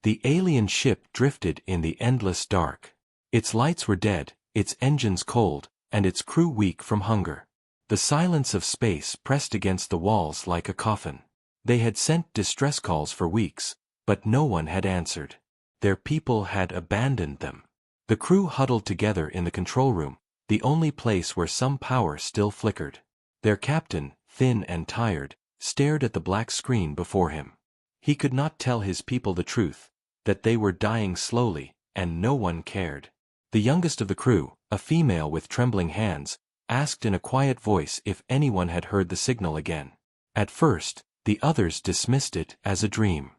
The alien ship drifted in the endless dark. Its lights were dead, its engines cold, and its crew weak from hunger. The silence of space pressed against the walls like a coffin. They had sent distress calls for weeks, but no one had answered. Their people had abandoned them. The crew huddled together in the control room, the only place where some power still flickered. Their captain, thin and tired, stared at the black screen before him. He could not tell his people the truth, that they were dying slowly, and no one cared. The youngest of the crew, a female with trembling hands, asked in a quiet voice if anyone had heard the signal again. At first, the others dismissed it as a dream.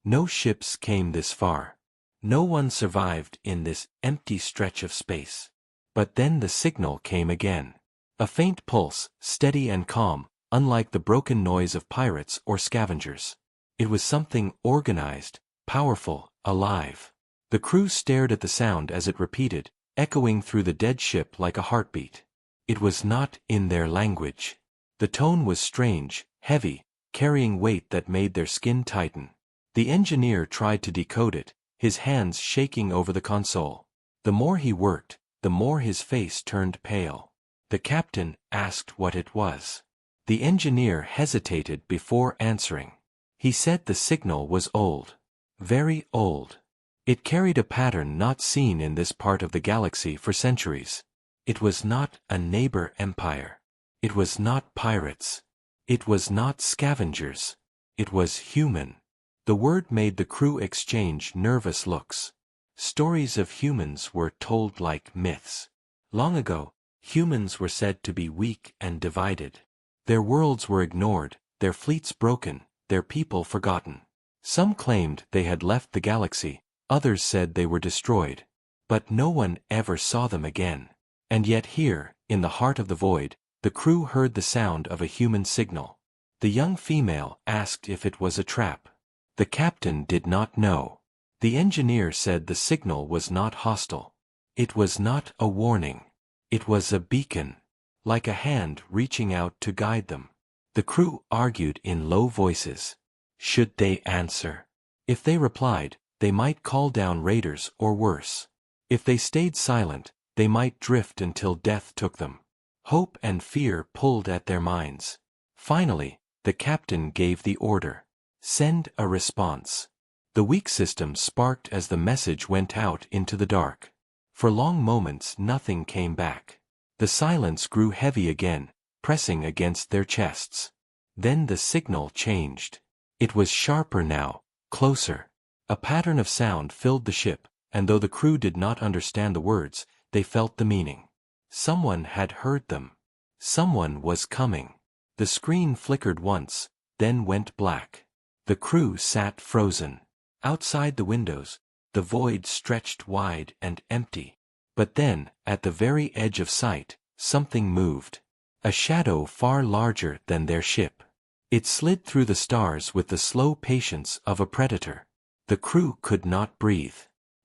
No ships came this far. No one survived in this empty stretch of space. But then the signal came again. A faint pulse, steady and calm, unlike the broken noise of pirates or scavengers. It was something organized, powerful, alive. The crew stared at the sound as it repeated, echoing through the dead ship like a heartbeat. It was not in their language. The tone was strange, heavy, carrying weight that made their skin tighten. The engineer tried to decode it, his hands shaking over the console. The more he worked, the more his face turned pale. The captain asked what it was. The engineer hesitated before answering. He said the signal was old. Very old. It carried a pattern not seen in this part of the galaxy for centuries. It was not a neighbor empire. It was not pirates. It was not scavengers. It was human. The word made the crew exchange nervous looks. Stories of humans were told like myths. Long ago, humans were said to be weak and divided. Their worlds were ignored, their fleets broken, their people forgotten. Some claimed they had left the galaxy, others said they were destroyed. But no one ever saw them again. And yet here, in the heart of the void, the crew heard the sound of a human signal. The young female asked if it was a trap. The captain did not know. The engineer said the signal was not hostile. It was not a warning. It was a beacon, like a hand reaching out to guide them. The crew argued in low voices. Should they answer? If they replied, they might call down raiders or worse. If they stayed silent, they might drift until death took them. Hope and fear pulled at their minds. Finally, the captain gave the order. Send a response. The weak system sparked as the message went out into the dark. For long moments nothing came back. The silence grew heavy again, pressing against their chests. Then the signal changed. It was sharper now, closer. A pattern of sound filled the ship, and though the crew did not understand the words, they felt the meaning. Someone had heard them. Someone was coming. The screen flickered once, then went black. The crew sat frozen. Outside the windows, the void stretched wide and empty. But then, at the very edge of sight, something moved. A shadow far larger than their ship. It slid through the stars with the slow patience of a predator. The crew could not breathe.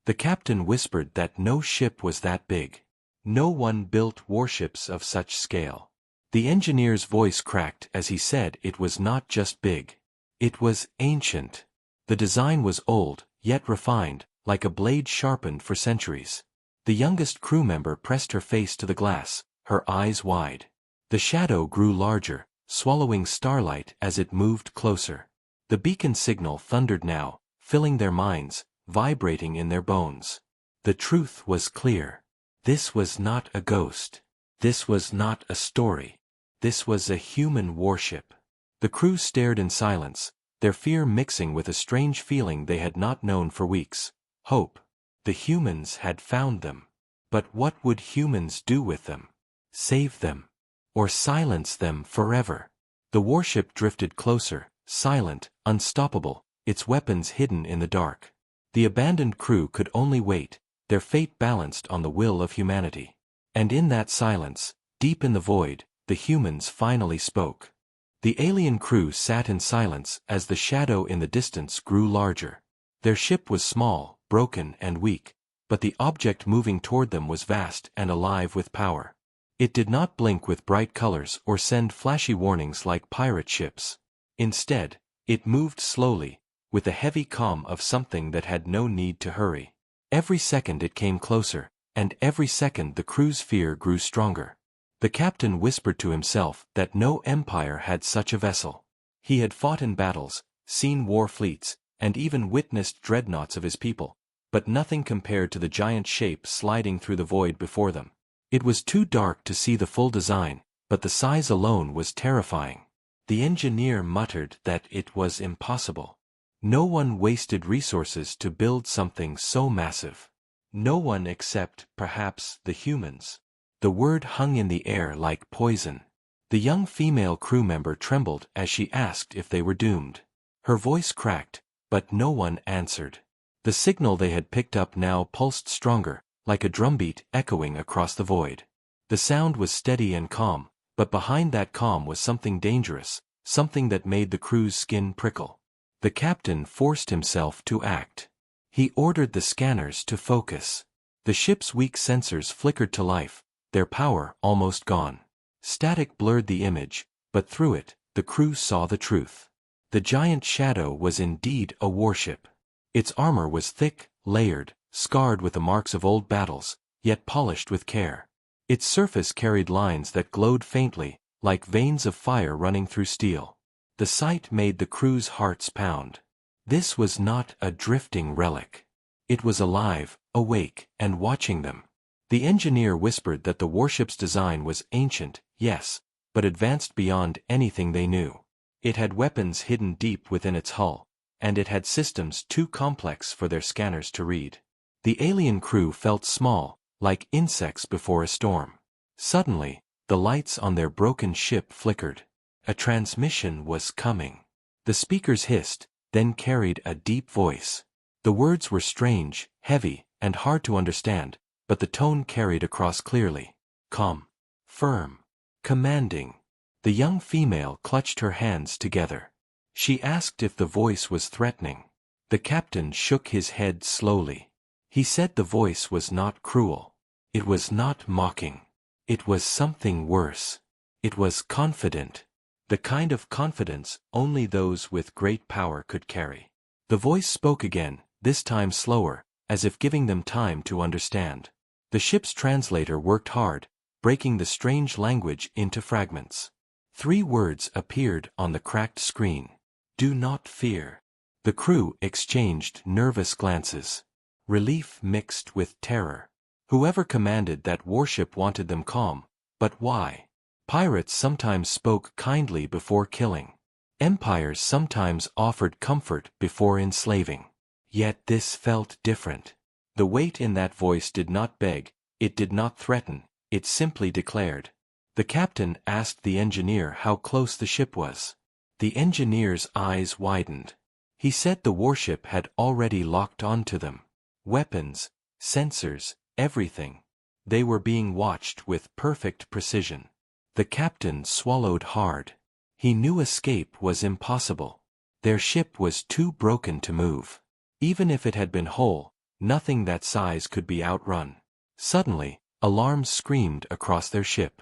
The captain whispered that no ship was that big. No one built warships of such scale. The engineer's voice cracked as he said it was not just big. It was ancient. The design was old, yet refined, like a blade sharpened for centuries. The youngest crew member pressed her face to the glass, her eyes wide. The shadow grew larger, swallowing starlight as it moved closer. The beacon signal thundered now, filling their minds, vibrating in their bones. The truth was clear. This was not a ghost. This was not a story. This was a human warship. The crew stared in silence, their fear mixing with a strange feeling they had not known for weeks. Hope. The humans had found them. But what would humans do with them? Save them? Or silence them forever? The warship drifted closer, silent, unstoppable, its weapons hidden in the dark. The abandoned crew could only wait, their fate balanced on the will of humanity. And in that silence, deep in the void, the humans finally spoke. The alien crew sat in silence as the shadow in the distance grew larger. Their ship was small, broken and weak, but the object moving toward them was vast and alive with power. It did not blink with bright colors or send flashy warnings like pirate ships. Instead, it moved slowly, with the heavy calm of something that had no need to hurry. Every second it came closer, and every second the crew's fear grew stronger. The captain whispered to himself that no empire had such a vessel. He had fought in battles, seen war fleets, and even witnessed dreadnoughts of his people, but nothing compared to the giant shape sliding through the void before them. It was too dark to see the full design, but the size alone was terrifying. The engineer muttered that it was impossible. No one wasted resources to build something so massive. No one except, perhaps, the humans. The word hung in the air like poison. The young female crew member trembled as she asked if they were doomed. Her voice cracked, but no one answered. The signal they had picked up now pulsed stronger, like a drumbeat echoing across the void. The sound was steady and calm, but behind that calm was something dangerous, something that made the crew's skin prickle. The captain forced himself to act. He ordered the scanners to focus. The ship's weak sensors flickered to life, their power almost gone. Static blurred the image, but through it, the crew saw the truth. The giant shadow was indeed a warship. Its armor was thick, layered, scarred with the marks of old battles, yet polished with care. Its surface carried lines that glowed faintly, like veins of fire running through steel. The sight made the crew's hearts pound. This was not a drifting relic. It was alive, awake, and watching them. The engineer whispered that the warship's design was ancient, yes, but advanced beyond anything they knew. It had weapons hidden deep within its hull, and it had systems too complex for their scanners to read. The alien crew felt small, like insects before a storm. Suddenly, the lights on their broken ship flickered. A transmission was coming. The speakers hissed, then carried a deep voice. The words were strange, heavy, and hard to understand, but the tone carried across clearly. Calm. Firm. Commanding. The young female clutched her hands together. She asked if the voice was threatening. The captain shook his head slowly. He said the voice was not cruel. It was not mocking. It was something worse. It was confident. The kind of confidence only those with great power could carry. The voice spoke again, this time slower, as if giving them time to understand. The ship's translator worked hard, breaking the strange language into fragments. 3 words appeared on the cracked screen. Do not fear. The crew exchanged nervous glances. Relief mixed with terror. Whoever commanded that warship wanted them calm, but why? Pirates sometimes spoke kindly before killing. Empires sometimes offered comfort before enslaving. Yet this felt different. The weight in that voice did not beg, it did not threaten, it simply declared. The captain asked the engineer how close the ship was. The engineer's eyes widened. He said the warship had already locked onto them. Weapons, sensors, everything. They were being watched with perfect precision. The captain swallowed hard. He knew escape was impossible. Their ship was too broken to move. Even if it had been whole, nothing that size could be outrun. Suddenly, alarms screamed across their ship.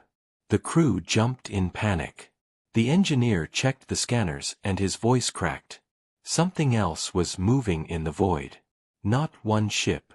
The crew jumped in panic. The engineer checked the scanners and his voice cracked. Something else was moving in the void. Not one ship.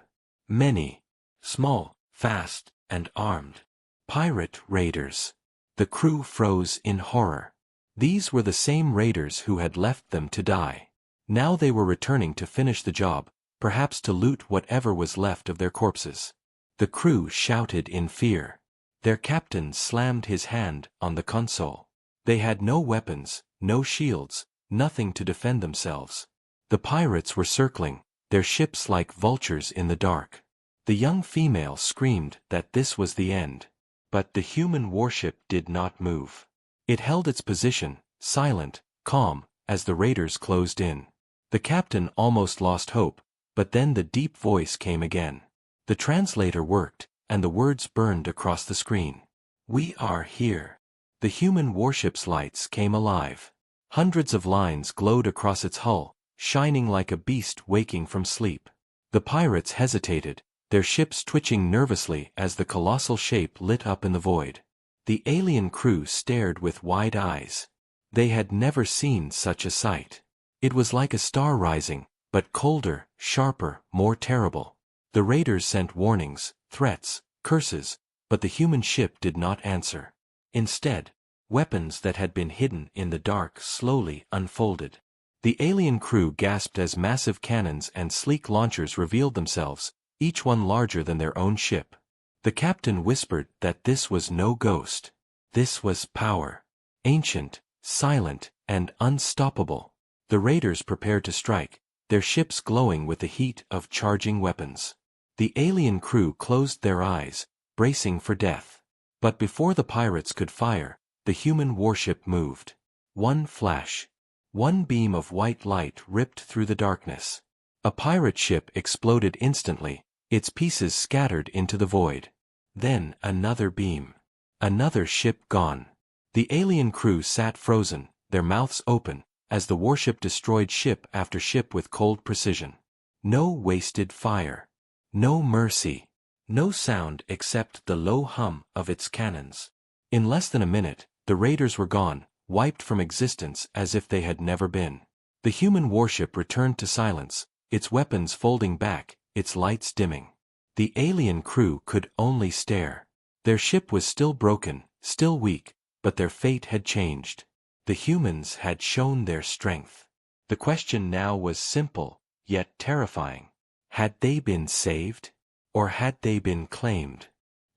Many. Small, fast, and armed. Pirate raiders. The crew froze in horror. These were the same raiders who had left them to die. Now they were returning to finish the job, perhaps to loot whatever was left of their corpses. The crew shouted in fear. Their captain slammed his hand on the console. They had no weapons, no shields, nothing to defend themselves. The pirates were circling, their ships like vultures in the dark. The young female screamed that this was the end. But the human warship did not move. It held its position, silent, calm, as the raiders closed in. The captain almost lost hope, but then the deep voice came again. The translator worked, and the words burned across the screen. We are here. The human warship's lights came alive. Hundreds of lines glowed across its hull, shining like a beast waking from sleep. The pirates hesitated, their ships twitching nervously as the colossal shape lit up in the void. The alien crew stared with wide eyes. They had never seen such a sight. It was like a star rising, but colder, sharper, more terrible. The raiders sent warnings, threats, curses, but the human ship did not answer. Instead, weapons that had been hidden in the dark slowly unfolded. The alien crew gasped as massive cannons and sleek launchers revealed themselves, each one larger than their own ship. The captain whispered that this was no ghost. This was power. Ancient, silent, and unstoppable. The raiders prepared to strike, their ships glowing with the heat of charging weapons. The alien crew closed their eyes, bracing for death. But before the pirates could fire, the human warship moved. One flash. One beam of white light ripped through the darkness. A pirate ship exploded instantly, its pieces scattered into the void. Then another beam. Another ship gone. The alien crew sat frozen, their mouths open, as the warship destroyed ship after ship with cold precision. No wasted fire. No mercy. No sound except the low hum of its cannons. In less than a minute, the raiders were gone, wiped from existence as if they had never been. The human warship returned to silence, its weapons folding back, its lights dimming. The alien crew could only stare. Their ship was still broken, still weak, but their fate had changed. The humans had shown their strength. The question now was simple, yet terrifying. Had they been saved? Or had they been claimed?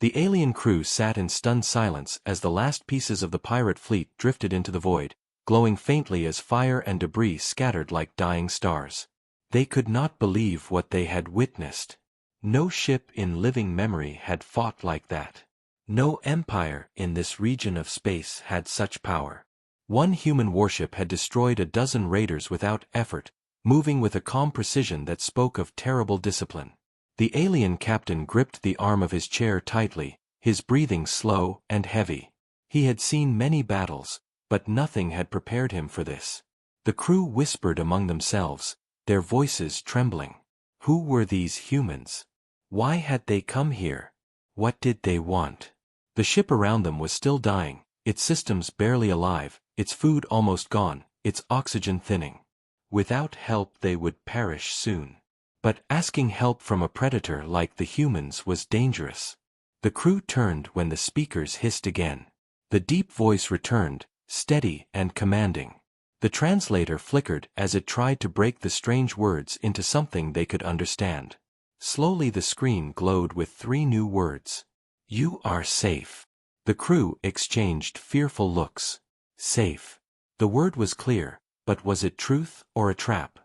The alien crew sat in stunned silence as the last pieces of the pirate fleet drifted into the void, glowing faintly as fire and debris scattered like dying stars. They could not believe what they had witnessed. No ship in living memory had fought like that. No empire in this region of space had such power. One human warship had destroyed a dozen raiders without effort, moving with a calm precision that spoke of terrible discipline. The alien captain gripped the arm of his chair tightly, his breathing slow and heavy. He had seen many battles, but nothing had prepared him for this. The crew whispered among themselves, their voices trembling. Who were these humans? Why had they come here? What did they want? The ship around them was still dying, its systems barely alive, its food almost gone, its oxygen thinning. Without help they would perish soon. But asking help from a predator like the humans was dangerous. The crew turned when the speakers hissed again. The deep voice returned, steady and commanding. The translator flickered as it tried to break the strange words into something they could understand. Slowly the screen glowed with 3 new words. You are safe. The crew exchanged fearful looks. Safe. The word was clear, but was it truth or a trap?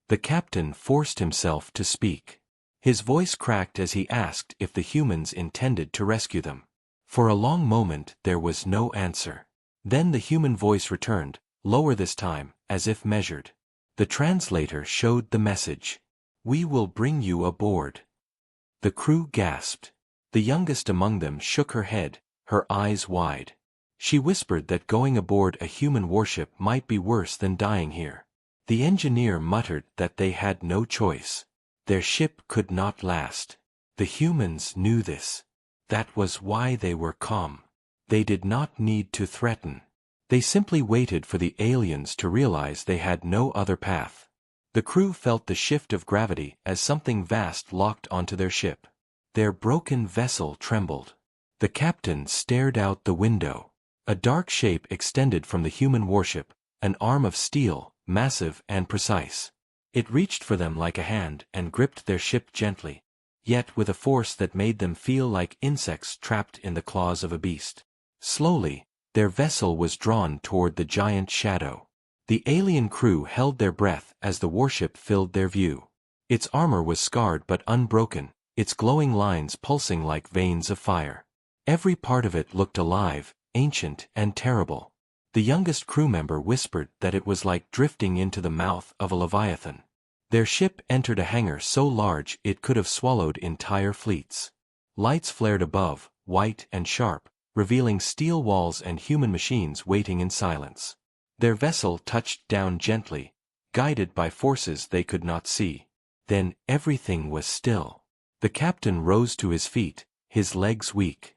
The captain forced himself to speak. His voice cracked as he asked if the humans intended to rescue them. For a long moment there was no answer. Then the human voice returned, lower this time, as if measured. The translator showed the message. We will bring you aboard. The crew gasped. The youngest among them shook her head, her eyes wide. She whispered that going aboard a human warship might be worse than dying here. The engineer muttered that they had no choice. Their ship could not last. The humans knew this. That was why they were calm. They did not need to threaten. They simply waited for the aliens to realize they had no other path. The crew felt the shift of gravity as something vast locked onto their ship. Their broken vessel trembled. The captain stared out the window. A dark shape extended from the human warship, an arm of steel, massive and precise. It reached for them like a hand and gripped their ship gently, yet with a force that made them feel like insects trapped in the claws of a beast. Slowly, their vessel was drawn toward the giant shadow. The alien crew held their breath as the warship filled their view. Its armor was scarred but unbroken, its glowing lines pulsing like veins of fire. Every part of it looked alive, ancient and terrible. The youngest crew member whispered that it was like drifting into the mouth of a leviathan. Their ship entered a hangar so large it could have swallowed entire fleets. Lights flared above, white and sharp, revealing steel walls and human machines waiting in silence. Their vessel touched down gently, guided by forces they could not see. Then everything was still. The captain rose to his feet, his legs weak.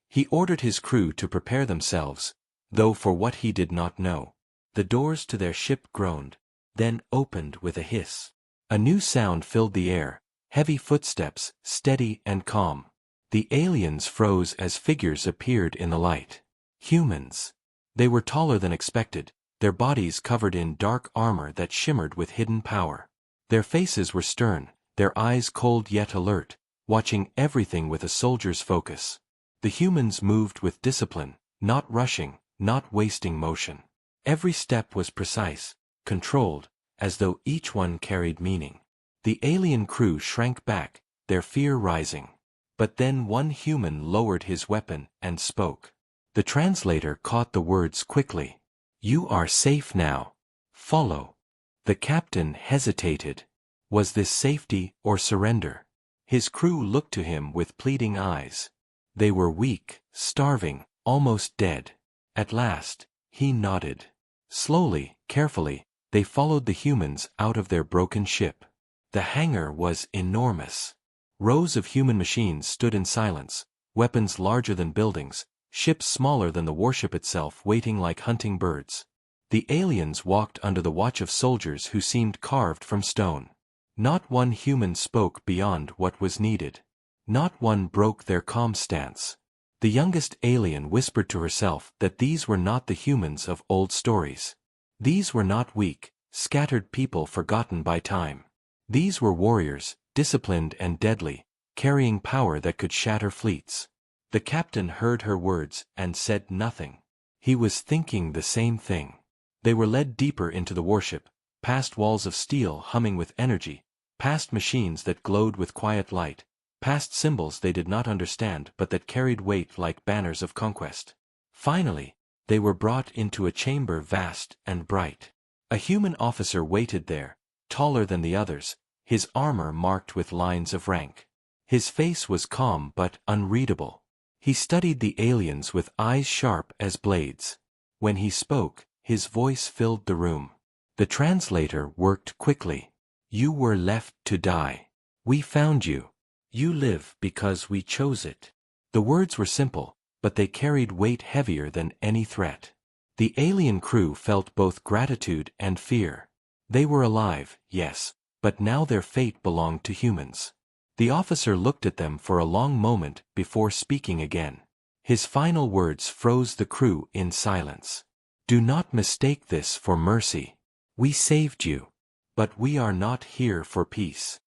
He ordered his crew to prepare themselves, though for what he did not know. The doors to their ship groaned. then opened with a hiss. A new sound filled the air, heavy footsteps, steady and calm. The aliens froze as figures appeared in the light. Humans. They were taller than expected, their bodies covered in dark armor that shimmered with hidden power. Their faces were stern, their eyes cold yet alert, watching everything with a soldier's focus. The humans moved with discipline, not rushing, not wasting motion. Every step was precise, controlled, as though each one carried meaning. The alien crew shrank back, their fear rising. But then one human lowered his weapon and spoke. The translator caught the words quickly. "You are safe now. Follow." The captain hesitated. Was this safety or surrender? His crew looked to him with pleading eyes. They were weak, starving, almost dead. At last, he nodded. Slowly, carefully, they followed the humans out of their broken ship. The hangar was enormous. Rows of human machines stood in silence, weapons larger than buildings, ships smaller than the warship itself waiting like hunting birds. The aliens walked under the watch of soldiers who seemed carved from stone. Not one human spoke beyond what was needed. Not one broke their calm stance. The youngest alien whispered to herself that these were not the humans of old stories. These were not weak, scattered people forgotten by time. These were warriors, disciplined and deadly, carrying power that could shatter fleets. The captain heard her words and said nothing. He was thinking the same thing. They were led deeper into the warship, past walls of steel humming with energy, past machines that glowed with quiet light, past symbols they did not understand but that carried weight like banners of conquest. Finally, they were brought into a chamber vast and bright. A human officer waited there, taller than the others, his armor marked with lines of rank. His face was calm but unreadable. He studied the aliens with eyes sharp as blades. When he spoke, his voice filled the room. The translator worked quickly. "You were left to die. We found you. You live because we chose it." The words were simple, but they carried weight heavier than any threat. The alien crew felt both gratitude and fear. They were alive, yes, but now their fate belonged to humans. The officer looked at them for a long moment before speaking again. His final words froze the crew in silence. "Do not mistake this for mercy. We saved you. But we are not here for peace."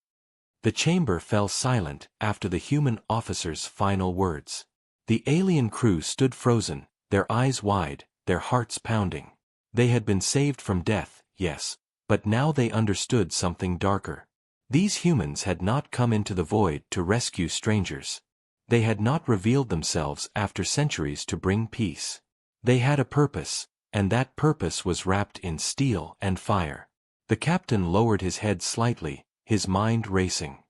The chamber fell silent after the human officer's final words. The alien crew stood frozen, their eyes wide, their hearts pounding. They had been saved from death, yes, but now they understood something darker. These humans had not come into the void to rescue strangers. They had not revealed themselves after centuries to bring peace. They had a purpose, and that purpose was wrapped in steel and fire. The captain lowered his head slightly, his mind racing.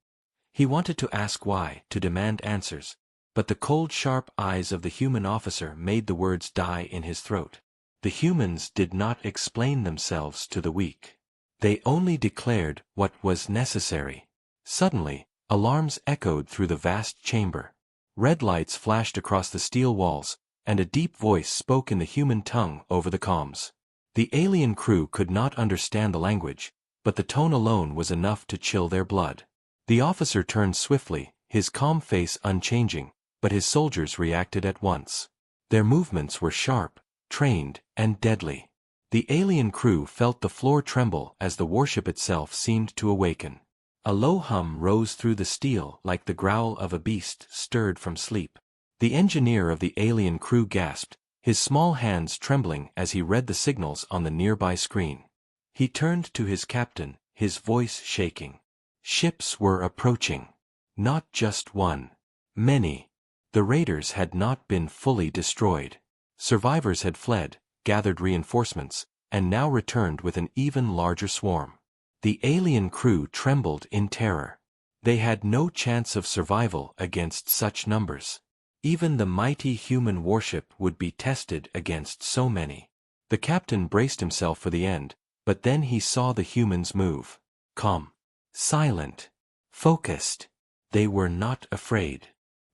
He wanted to ask why, to demand answers, but the cold sharp eyes of the human officer made the words die in his throat. The humans did not explain themselves to the weak. They only declared what was necessary. Suddenly, alarms echoed through the vast chamber. Red lights flashed across the steel walls, and a deep voice spoke in the human tongue over the comms. The alien crew could not understand the language, but the tone alone was enough to chill their blood. The officer turned swiftly, his calm face unchanging, but his soldiers reacted at once. Their movements were sharp, trained, and deadly. The alien crew felt the floor tremble as the warship itself seemed to awaken. A low hum rose through the steel like the growl of a beast stirred from sleep. The engineer of the alien crew gasped, his small hands trembling as he read the signals on the nearby screen. He turned to his captain, his voice shaking. Ships were approaching. Not just one. Many. The raiders had not been fully destroyed. Survivors had fled, gathered reinforcements, and now returned with an even larger swarm. The alien crew trembled in terror. They had no chance of survival against such numbers. Even the mighty human warship would be tested against so many. The captain braced himself for the end, but then he saw the humans move. Calm. Silent. Focused. They were not afraid.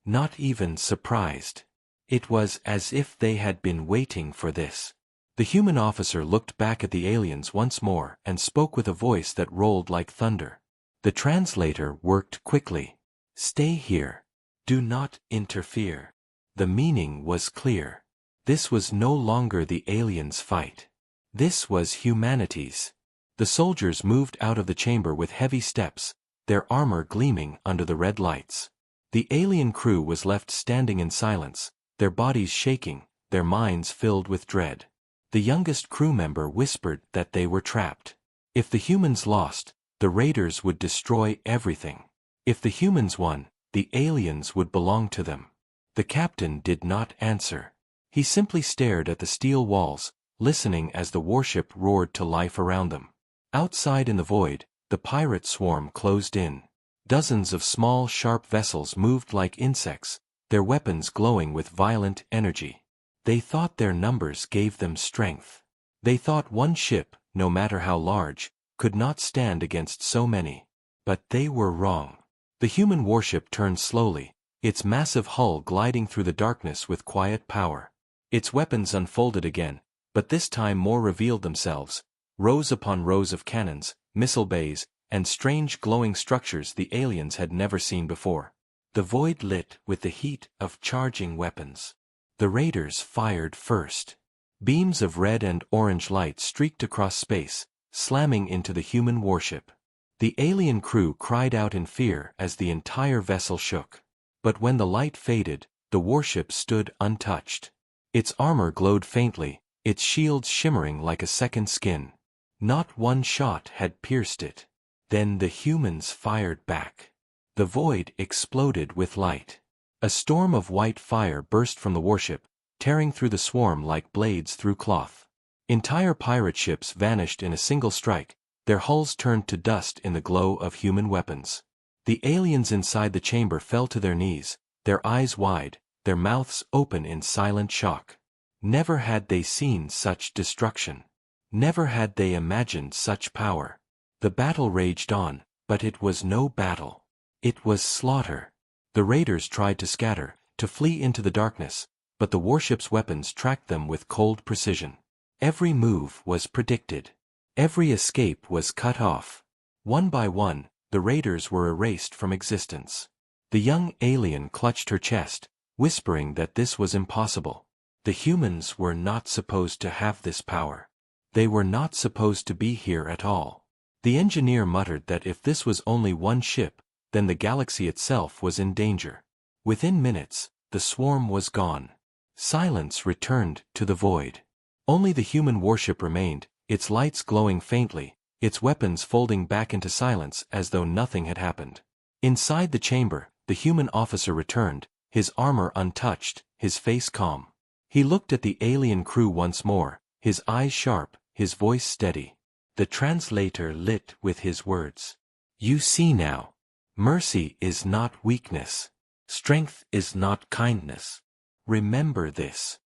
Not even surprised. It was as if they had been waiting for this. The human officer looked back at the aliens once more and spoke with a voice that rolled like thunder. The translator worked quickly. "Stay here. Do not interfere." The meaning was clear. This was no longer the aliens' fight. This was humanity's. The soldiers moved out of the chamber with heavy steps, their armor gleaming under the red lights. The alien crew was left standing in silence, their bodies shaking, their minds filled with dread. The youngest crew member whispered that they were trapped. If the humans lost, the raiders would destroy everything. If the humans won, the aliens would belong to them. The captain did not answer. He simply stared at the steel walls, listening as the warship roared to life around them. Outside in the void, the pirate swarm closed in. Dozens of small, sharp vessels moved like insects, their weapons glowing with violent energy. They thought their numbers gave them strength. They thought one ship, no matter how large, could not stand against so many. But they were wrong. The human warship turned slowly, its massive hull gliding through the darkness with quiet power. Its weapons unfolded again, but this time more revealed themselves, rows upon rows of cannons, missile bays, and strange glowing structures the aliens had never seen before. The void lit with the heat of charging weapons. The raiders fired first. Beams of red and orange light streaked across space, slamming into the human warship. The alien crew cried out in fear as the entire vessel shook. But when the light faded, the warship stood untouched. Its armor glowed faintly, its shields shimmering like a second skin. Not one shot had pierced it. Then the humans fired back. The void exploded with light. A storm of white fire burst from the warship, tearing through the swarm like blades through cloth. Entire pirate ships vanished in a single strike, their hulls turned to dust in the glow of human weapons. The aliens inside the chamber fell to their knees, their eyes wide, their mouths open in silent shock. Never had they seen such destruction. Never had they imagined such power. The battle raged on, but it was no battle. It was slaughter. The raiders tried to scatter, to flee into the darkness, but the warship's weapons tracked them with cold precision. Every move was predicted. Every escape was cut off. One by one, the raiders were erased from existence. The young alien clutched her chest, whispering that this was impossible. The humans were not supposed to have this power. They were not supposed to be here at all. The engineer muttered that if this was only one ship, then the galaxy itself was in danger. Within minutes, the swarm was gone. Silence returned to the void. Only the human warship remained, its lights glowing faintly, its weapons folding back into silence as though nothing had happened. Inside the chamber, the human officer returned, his armor untouched, his face calm. He looked at the alien crew once more, his eyes sharp, his voice steady. The translator lit with his words. "You see now. Mercy is not weakness. Strength is not kindness. Remember this."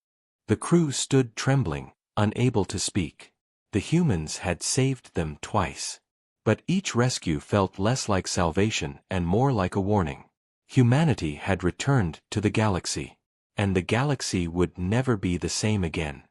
The crew stood trembling, unable to speak. The humans had saved them twice. But each rescue felt less like salvation and more like a warning. Humanity had returned to the galaxy. And the galaxy would never be the same again.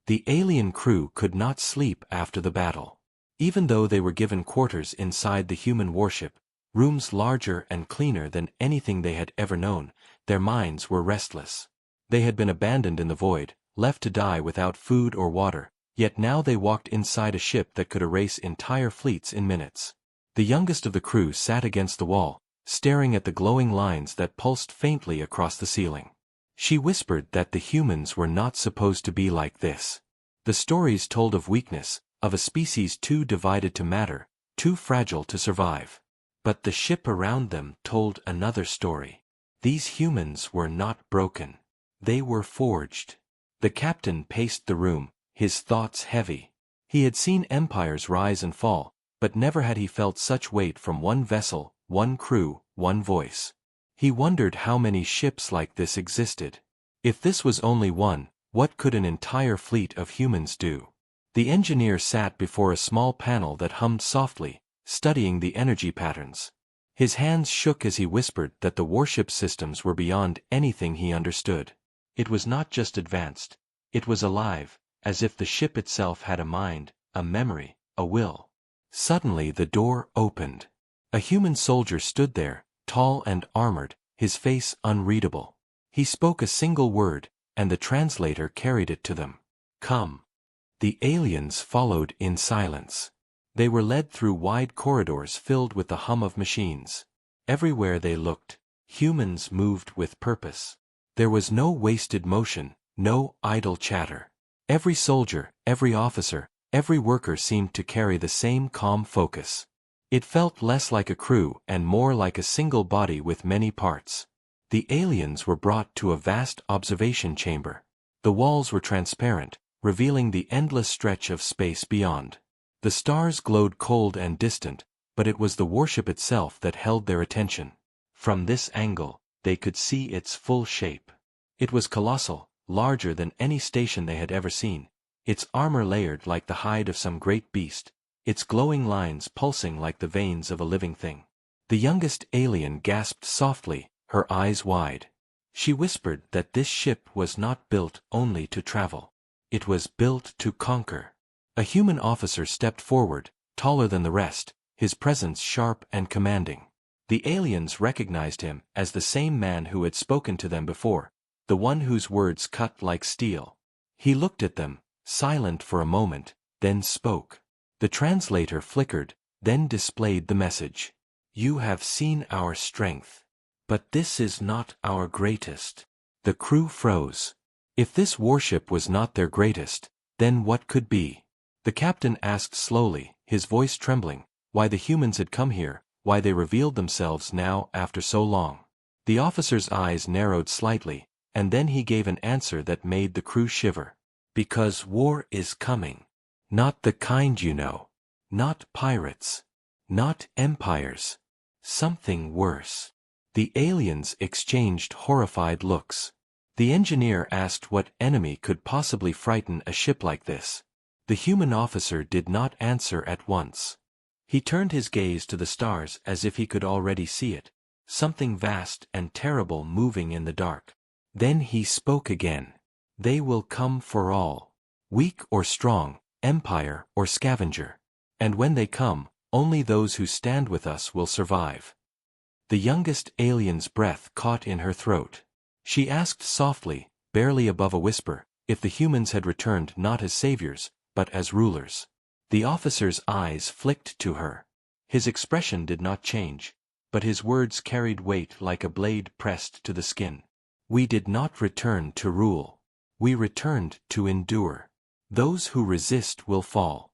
The alien crew could not sleep after the battle. Even though they were given quarters inside the human warship, rooms larger and cleaner than anything they had ever known, their minds were restless. They had been abandoned in the void, left to die without food or water, yet now they walked inside a ship that could erase entire fleets in minutes. The youngest of the crew sat against the wall, staring at the glowing lines that pulsed faintly across the ceiling. She whispered that the humans were not supposed to be like this. The stories told of weakness, of a species too divided to matter, too fragile to survive. But the ship around them told another story. These humans were not broken. They were forged. The captain paced the room, his thoughts heavy. He had seen empires rise and fall, but never had he felt such weight from one vessel, one crew, one voice. He wondered how many ships like this existed. If this was only one, what could an entire fleet of humans do? The engineer sat before a small panel that hummed softly, studying the energy patterns. His hands shook as he whispered that the warship systems were beyond anything he understood. It was not just advanced. It was alive, as if the ship itself had a mind, a memory, a will. Suddenly the door opened. A human soldier stood there, tall and armored, his face unreadable. He spoke a single word, and the translator carried it to them. "Come." The aliens followed in silence. They were led through wide corridors filled with the hum of machines. Everywhere they looked, humans moved with purpose. There was no wasted motion, no idle chatter. Every soldier, every officer, every worker seemed to carry the same calm focus. It felt less like a crew and more like a single body with many parts. The aliens were brought to a vast observation chamber. The walls were transparent, revealing the endless stretch of space beyond. The stars glowed cold and distant, but it was the warship itself that held their attention. From this angle, they could see its full shape. It was colossal, larger than any station they had ever seen, its armor layered like the hide of some great beast, its glowing lines pulsing like the veins of a living thing. The youngest alien gasped softly, her eyes wide. She whispered that this ship was not built only to travel. It was built to conquer. A human officer stepped forward, taller than the rest, his presence sharp and commanding. The aliens recognized him as the same man who had spoken to them before, the one whose words cut like steel. He looked at them, silent for a moment, then spoke. The translator flickered, then displayed the message. "You have seen our strength. But this is not our greatest." The crew froze. If this warship was not their greatest, then what could be? The captain asked slowly, his voice trembling, why the humans had come here, why they revealed themselves now after so long. The officer's eyes narrowed slightly, and then he gave an answer that made the crew shiver. "Because war is coming. Not the kind you know. Not pirates. Not empires. Something worse." The aliens exchanged horrified looks. The engineer asked what enemy could possibly frighten a ship like this. The human officer did not answer at once. He turned his gaze to the stars as if he could already see it, something vast and terrible moving in the dark. Then he spoke again. "They will come for all. Weak or strong, empire or scavenger. And when they come, only those who stand with us will survive." The youngest alien's breath caught in her throat. She asked softly, barely above a whisper, if the humans had returned not as saviors, but as rulers. The officer's eyes flicked to her. His expression did not change, but his words carried weight like a blade pressed to the skin. "We did not return to rule. We returned to endure. Those who resist will fall."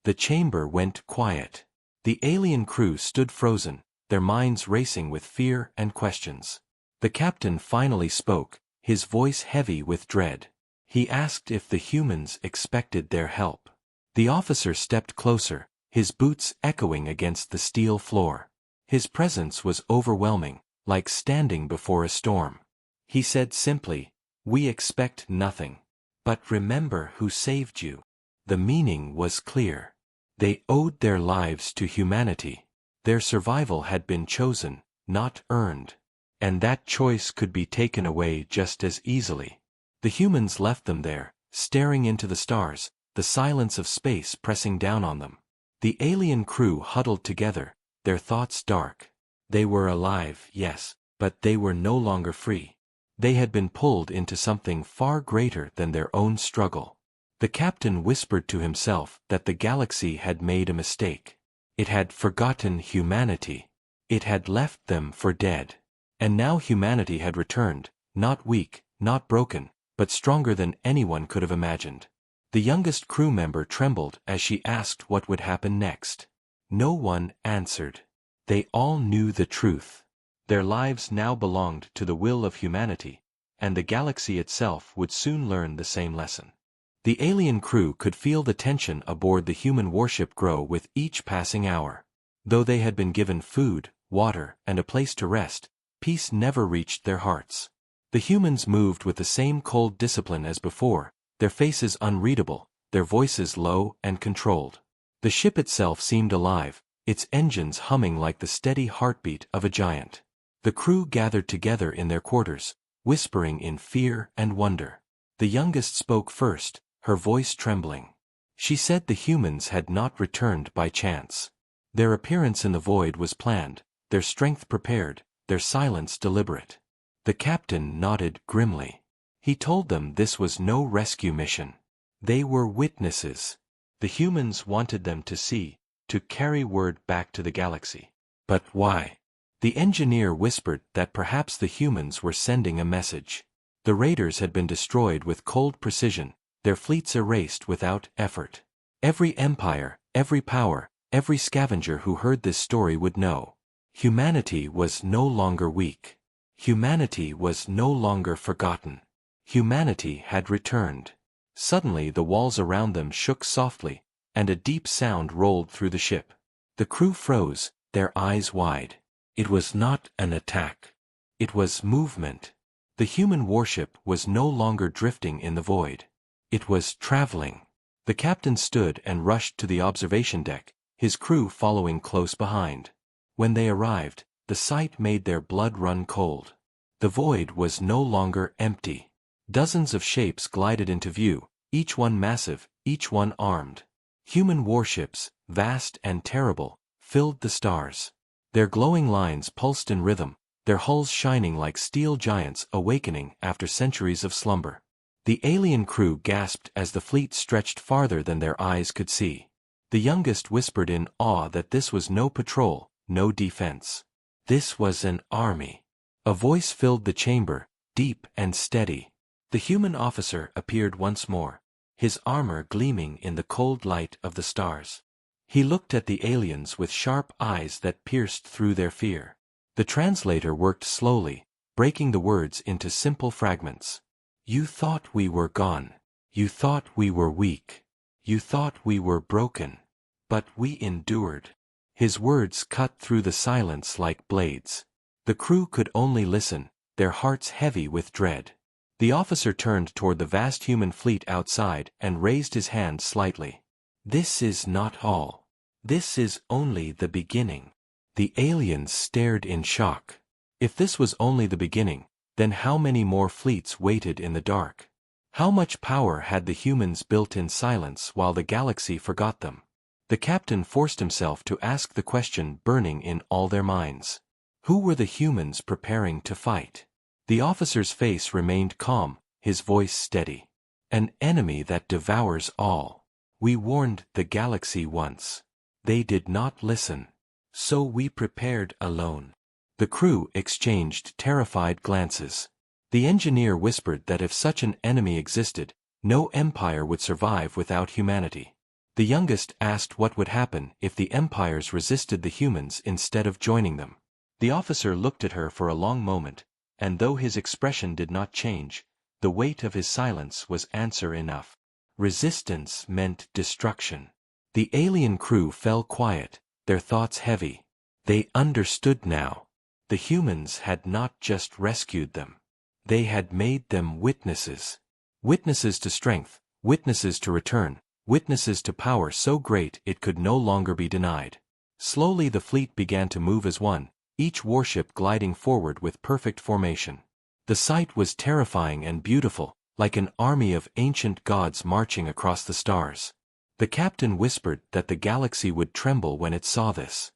The chamber went quiet. The alien crew stood frozen, their minds racing with fear and questions. The captain finally spoke, his voice heavy with dread. He asked if the humans expected their help. The officer stepped closer, his boots echoing against the steel floor. His presence was overwhelming, like standing before a storm. He said simply, "We expect nothing. But remember who saved you." The meaning was clear. They owed their lives to humanity. Their survival had been chosen, not earned. And that choice could be taken away just as easily. The humans left them there, staring into the stars, the silence of space pressing down on them. The alien crew huddled together, their thoughts dark. They were alive, yes, but they were no longer free. They had been pulled into something far greater than their own struggle. The captain whispered to himself that the galaxy had made a mistake. It had forgotten humanity. It had left them for dead. And now humanity had returned, not weak, not broken, but stronger than anyone could have imagined. The youngest crew member trembled as she asked what would happen next. No one answered. They all knew the truth. Their lives now belonged to the will of humanity, and the galaxy itself would soon learn the same lesson. The alien crew could feel the tension aboard the human warship grow with each passing hour. Though they had been given food, water, and a place to rest, peace never reached their hearts. The humans moved with the same cold discipline as before, their faces unreadable, their voices low and controlled. The ship itself seemed alive, its engines humming like the steady heartbeat of a giant. The crew gathered together in their quarters, whispering in fear and wonder. The youngest spoke first, her voice trembling. She said the humans had not returned by chance. Their appearance in the void was planned, their strength prepared, their silence deliberate. The captain nodded grimly. He told them this was no rescue mission. They were witnesses. The humans wanted them to see, to carry word back to the galaxy. But why? The engineer whispered that perhaps the humans were sending a message. The raiders had been destroyed with cold precision, their fleets erased without effort. Every empire, every power, every scavenger who heard this story would know. Humanity was no longer weak. Humanity was no longer forgotten. Humanity had returned. Suddenly the walls around them shook softly, and a deep sound rolled through the ship. The crew froze, their eyes wide. It was not an attack. It was movement. The human warship was no longer drifting in the void. It was traveling. The captain stood and rushed to the observation deck, his crew following close behind. When they arrived, the sight made their blood run cold. The void was no longer empty. Dozens of shapes glided into view, each one massive, each one armed. Human warships, vast and terrible, filled the stars. Their glowing lines pulsed in rhythm, their hulls shining like steel giants awakening after centuries of slumber. The alien crew gasped as the fleet stretched farther than their eyes could see. The youngest whispered in awe that this was no patrol, no defense. This was an army. A voice filled the chamber, deep and steady. The human officer appeared once more, his armor gleaming in the cold light of the stars. He looked at the aliens with sharp eyes that pierced through their fear. The translator worked slowly, breaking the words into simple fragments. You thought we were gone. You thought we were weak. You thought we were broken. But we endured. His words cut through the silence like blades. The crew could only listen, their hearts heavy with dread. The officer turned toward the vast human fleet outside and raised his hand slightly. This is not all. This is only the beginning. The aliens stared in shock. If this was only the beginning, then how many more fleets waited in the dark? How much power had the humans built in silence while the galaxy forgot them? The captain forced himself to ask the question burning in all their minds. Who were the humans preparing to fight? The officer's face remained calm, his voice steady. An enemy that devours all. We warned the galaxy once. They did not listen. So we prepared alone. The crew exchanged terrified glances. The engineer whispered that if such an enemy existed, no empire would survive without humanity. The youngest asked what would happen if the empires resisted the humans instead of joining them. The officer looked at her for a long moment, and though his expression did not change, the weight of his silence was answer enough. Resistance meant destruction. The alien crew fell quiet, their thoughts heavy. They understood now. The humans had not just rescued them. They had made them witnesses. Witnesses to strength, witnesses to return, witnesses to power so great it could no longer be denied. Slowly the fleet began to move as one, each warship gliding forward with perfect formation. The sight was terrifying and beautiful, like an army of ancient gods marching across the stars. The captain whispered that the galaxy would tremble when it saw this.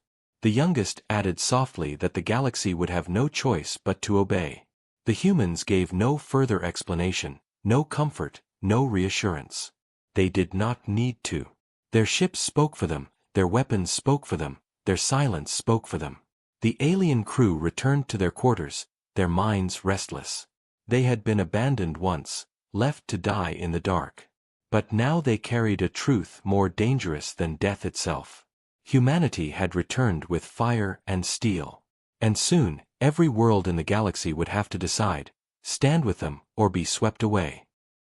The youngest added softly that the galaxy would have no choice but to obey. The humans gave no further explanation, no comfort, no reassurance. They did not need to. Their ships spoke for them, their weapons spoke for them, their silence spoke for them. The alien crew returned to their quarters, their minds restless. They had been abandoned once, left to die in the dark. But now they carried a truth more dangerous than death itself. Humanity had returned with fire and steel. And soon, every world in the galaxy would have to decide, stand with them or be swept away.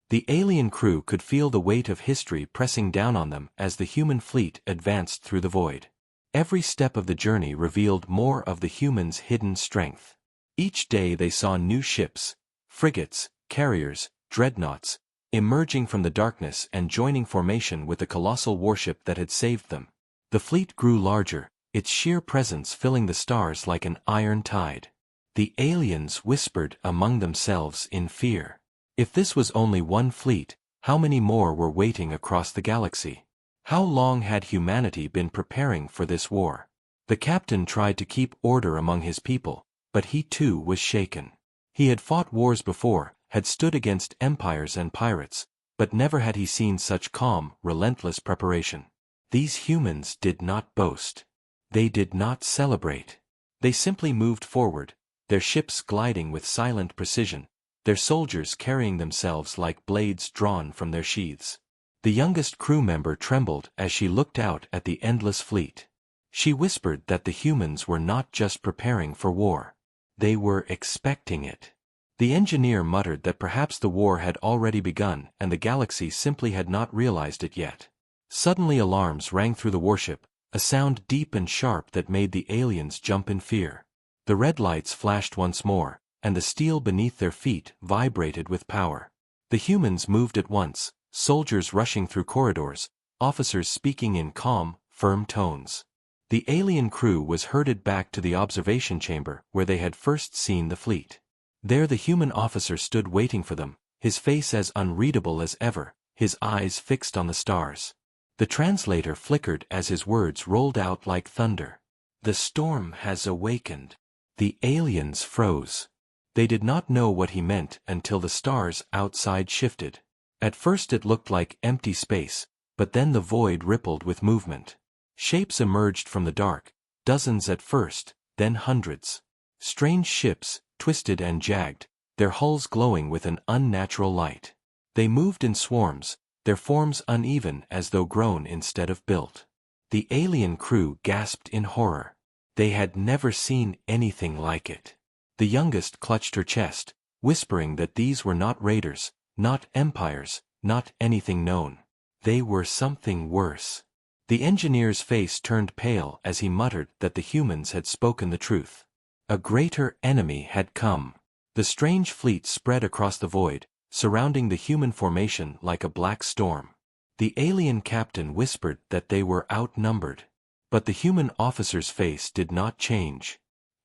The alien crew could feel the weight of history pressing down on them as the human fleet advanced through the void. Every step of the journey revealed more of the humans' hidden strength. Each day they saw new ships, frigates, carriers, dreadnoughts, emerging from the darkness and joining formation with the colossal warship that had saved them. The fleet grew larger, its sheer presence filling the stars like an iron tide. The aliens whispered among themselves in fear. If this was only one fleet, How many more were waiting across the galaxy? How long had humanity been preparing for this war? The captain tried to keep order among his people, but he too was shaken. He had fought wars before, had stood against empires and pirates, but never had he seen such calm, relentless preparation. These humans did not boast. They did not celebrate. They simply moved forward, their ships gliding with silent precision, their soldiers carrying themselves like blades drawn from their sheaths. The youngest crew member trembled as she looked out at the endless fleet. She whispered that the humans were not just preparing for war. They were expecting it. The engineer muttered that perhaps the war had already begun and the galaxy simply had not realized it yet. Suddenly alarms rang through the warship, a sound deep and sharp that made the aliens jump in fear. The red lights flashed once more, and the steel beneath their feet vibrated with power. The humans moved at once, soldiers rushing through corridors, officers speaking in calm, firm tones. The alien crew was herded back to the observation chamber where they had first seen the fleet. There the human officer stood waiting for them, his face as unreadable as ever, his eyes fixed on the stars. The translator flickered as his words rolled out like thunder. The storm has awakened. The aliens froze. They did not know what he meant until the stars outside shifted. At first it looked like empty space, but then the void rippled with movement. Shapes emerged from the dark, dozens at first, then hundreds. Strange ships, twisted and jagged, their hulls glowing with an unnatural light. They moved in swarms, their forms uneven as though grown instead of built. The alien crew gasped in horror. They had never seen anything like it. The youngest clutched her chest, whispering that these were not raiders, not empires, not anything known. They were something worse. The engineer's face turned pale as he muttered that the humans had spoken the truth. A greater enemy had come. The strange fleet spread across the void, surrounding the human formation like a black storm. The alien captain whispered that they were outnumbered. But the human officer's face did not change.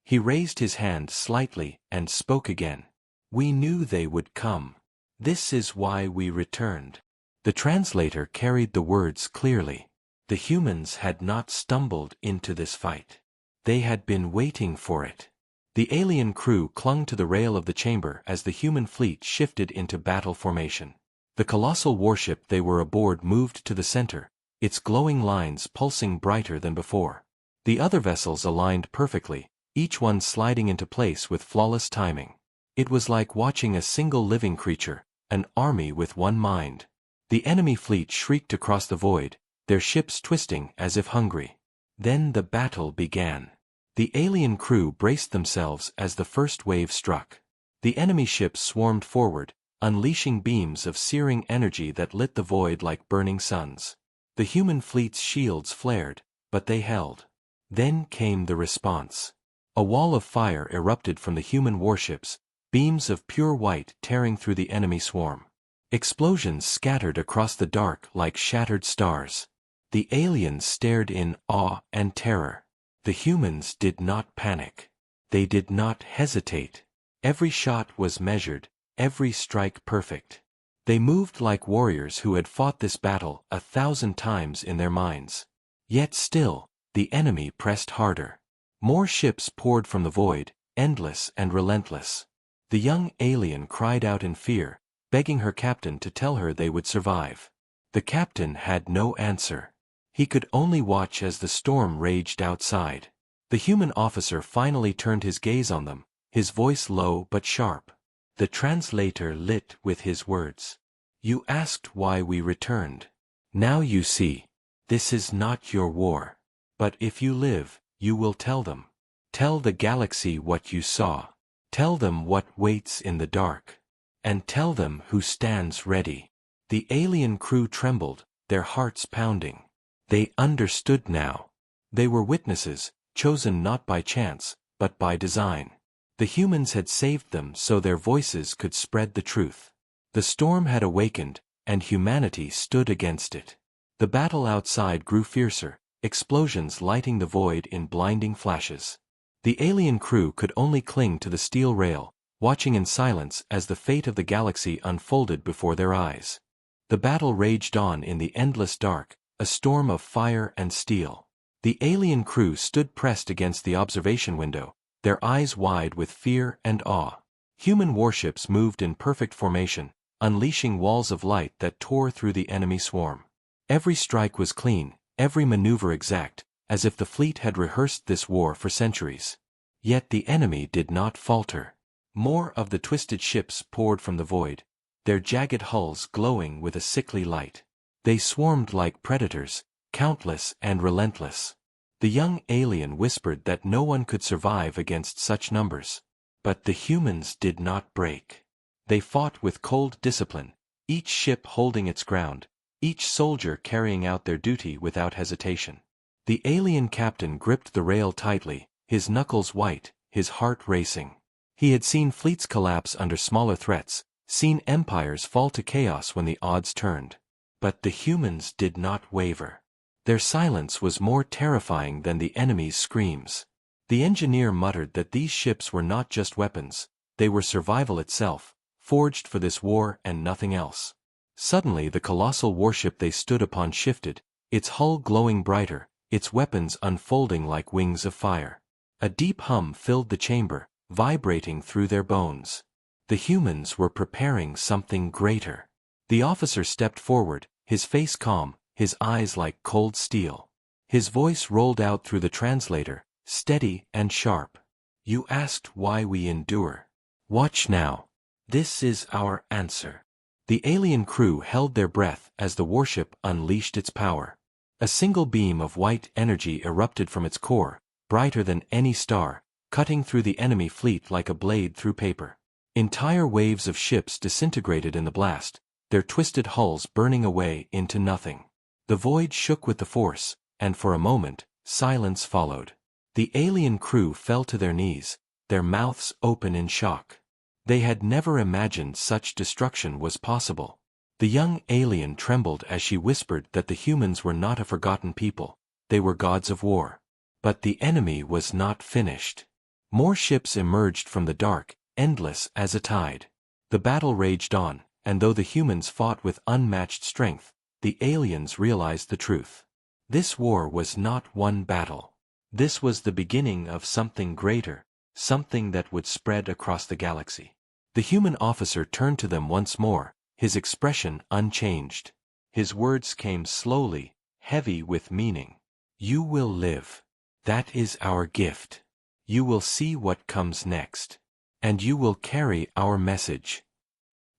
He raised his hand slightly and spoke again. We knew they would come. This is why we returned. The translator carried the words clearly. The humans had not stumbled into this fight. They had been waiting for it. The alien crew clung to the rail of the chamber as the human fleet shifted into battle formation. The colossal warship they were aboard moved to the center, its glowing lines pulsing brighter than before. The other vessels aligned perfectly, each one sliding into place with flawless timing. It was like watching a single living creature, an army with one mind. The enemy fleet shrieked across the void, their ships twisting as if hungry. Then the battle began. The alien crew braced themselves as the first wave struck. The enemy ships swarmed forward, unleashing beams of searing energy that lit the void like burning suns. The human fleet's shields flared, but they held. Then came the response. A wall of fire erupted from the human warships, beams of pure white tearing through the enemy swarm. Explosions scattered across the dark like shattered stars. The aliens stared in awe and terror. The humans did not panic. They did not hesitate. Every shot was measured, every strike perfect. They moved like warriors who had fought this battle 1,000 times in their minds. Yet still, the enemy pressed harder. More ships poured from the void, endless and relentless. The young alien cried out in fear, begging her captain to tell her they would survive. The captain had no answer. He could only watch as the storm raged outside. The human officer finally turned his gaze on them, his voice low but sharp. The translator lit with his words. You asked why we returned. Now you see. This is not your war. But if you live, you will tell them. Tell the galaxy what you saw. Tell them what waits in the dark. And tell them who stands ready. The alien crew trembled, their hearts pounding. They understood now. They were witnesses, chosen not by chance, but by design. The humans had saved them so their voices could spread the truth. The storm had awakened, and humanity stood against it. The battle outside grew fiercer, explosions lighting the void in blinding flashes. The alien crew could only cling to the steel rail, watching in silence as the fate of the galaxy unfolded before their eyes. The battle raged on in the endless dark, a storm of fire and steel. The alien crew stood pressed against the observation window, their eyes wide with fear and awe. Human warships moved in perfect formation, unleashing walls of light that tore through the enemy swarm. Every strike was clean, every maneuver exact, as if the fleet had rehearsed this war for centuries. Yet the enemy did not falter. More of the twisted ships poured from the void, their jagged hulls glowing with a sickly light. They swarmed like predators, countless and relentless. The young alien whispered that no one could survive against such numbers. But the humans did not break. They fought with cold discipline, each ship holding its ground, each soldier carrying out their duty without hesitation. The alien captain gripped the rail tightly, his knuckles white, his heart racing. He had seen fleets collapse under smaller threats, seen empires fall to chaos when the odds turned. But the humans did not waver. Their silence was more terrifying than the enemy's screams. The engineer muttered that these ships were not just weapons, they were survival itself, forged for this war and nothing else. Suddenly the colossal warship they stood upon shifted, its hull glowing brighter, its weapons unfolding like wings of fire. A deep hum filled the chamber, vibrating through their bones. The humans were preparing something greater. The officer stepped forward, his face calm, his eyes like cold steel. His voice rolled out through the translator, steady and sharp. You asked why we endure. Watch now. This is our answer. The alien crew held their breath as the warship unleashed its power. A single beam of white energy erupted from its core, brighter than any star, cutting through the enemy fleet like a blade through paper. Entire waves of ships disintegrated in the blast, their twisted hulls burning away into nothing. The void shook with the force, and for a moment, silence followed. The alien crew fell to their knees, their mouths open in shock. They had never imagined such destruction was possible. The young alien trembled as she whispered that the humans were not a forgotten people, they were gods of war. But the enemy was not finished. More ships emerged from the dark, endless as a tide. The battle raged on, and though the humans fought with unmatched strength, the aliens realized the truth. This war was not one battle. This was the beginning of something greater, something that would spread across the galaxy. The human officer turned to them once more, his expression unchanged. His words came slowly, heavy with meaning. You will live. That is our gift. You will see what comes next. And you will carry our message.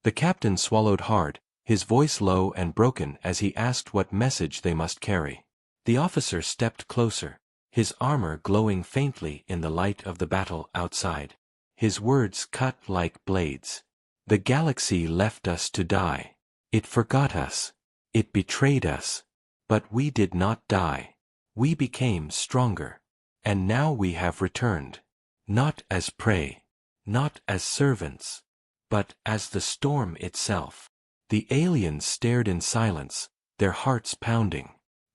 The captain swallowed hard, his voice low and broken as he asked what message they must carry. The officer stepped closer, his armor glowing faintly in the light of the battle outside. His words cut like blades. The galaxy left us to die. It forgot us. It betrayed us. But we did not die. We became stronger. And now we have returned. Not as prey. Not as servants. But as the storm itself. The aliens stared in silence, their hearts pounding.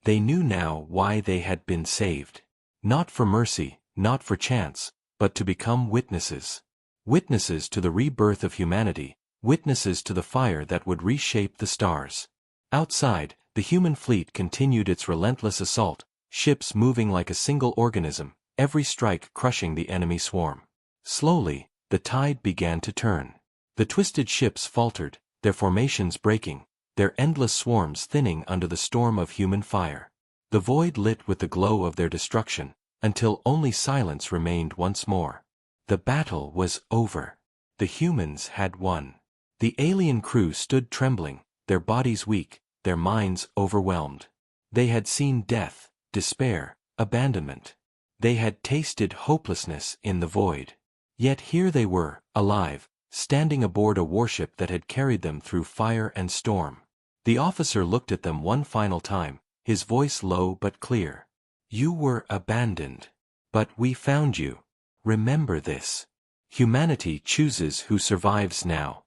They knew now why they had been saved. Not for mercy, not for chance, but to become witnesses. Witnesses to the rebirth of humanity, witnesses to the fire that would reshape the stars. Outside, the human fleet continued its relentless assault, ships moving like a single organism, every strike crushing the enemy swarm. Slowly, the tide began to turn. The twisted ships faltered, their formations breaking, their endless swarms thinning under the storm of human fire. The void lit with the glow of their destruction, until only silence remained once more. The battle was over. The humans had won. The alien crew stood trembling, their bodies weak, their minds overwhelmed. They had seen death, despair, abandonment. They had tasted hopelessness in the void. Yet here they were, alive, standing aboard a warship that had carried them through fire and storm. The officer looked at them one final time, his voice low but clear. You were abandoned. But we found you. Remember this. Humanity chooses who survives now.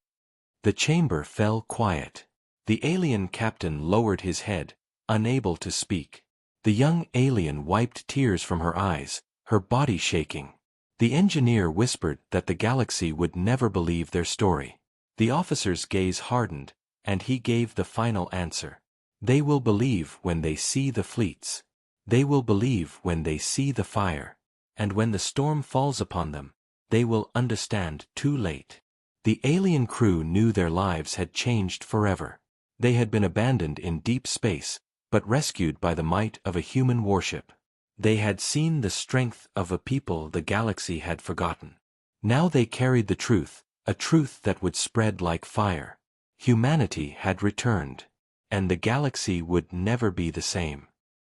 The chamber fell quiet. The alien captain lowered his head, unable to speak. The young alien wiped tears from her eyes, her body shaking. The engineer whispered that the galaxy would never believe their story. The officer's gaze hardened, and he gave the final answer. They will believe when they see the fleets. They will believe when they see the fire. And when the storm falls upon them, they will understand too late. The alien crew knew their lives had changed forever. They had been abandoned in deep space, but rescued by the might of a human warship. They had seen the strength of a people the galaxy had forgotten. Now they carried the truth, a truth that would spread like fire. Humanity had returned. And the galaxy would never be the same.